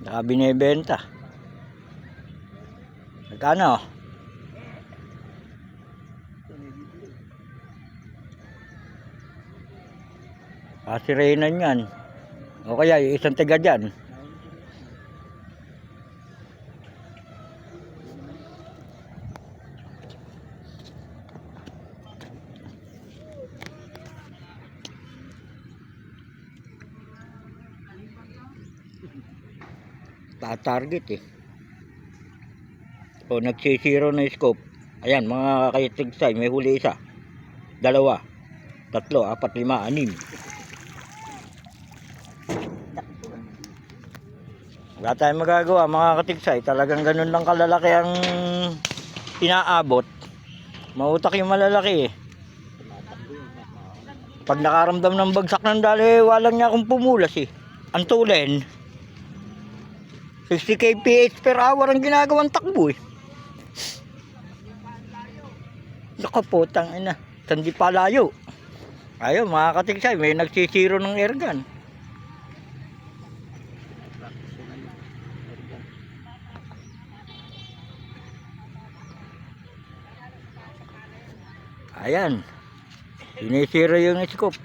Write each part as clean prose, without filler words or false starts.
Saka binibenta. Magkano? Kasirinan yan. O kaya yung isang tiga dyan. Ta-target eh. O nagsisiro na scope. Ayan mga kayatigsay, may huli isa. 2, 3, 4, 5, 6. Wala tayong magagawa mga katigsay. Talagang ganun lang kalalaki ang inaabot. Mautak yung malalaki eh. Pag nakaramdam ng bagsak ng dali, walang niya akong pumulas eh. Ang tulen 60 kph per hour ang ginagawang takbo eh. Nakaputang ina, hindi pa layo. Ayun mga katigsay, may nagsisiro ng airgun. Ayan, sinisiro yung scope.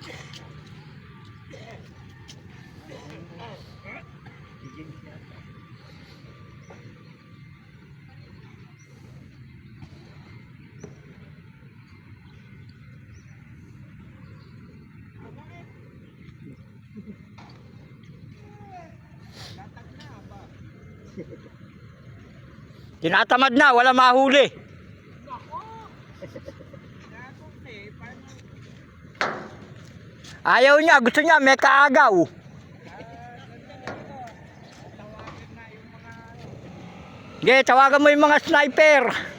Tinatamad na, wala mahuli. Ayaw niya, gusto niya may kaagaw. Sige, tawagan mo yung mga sniper.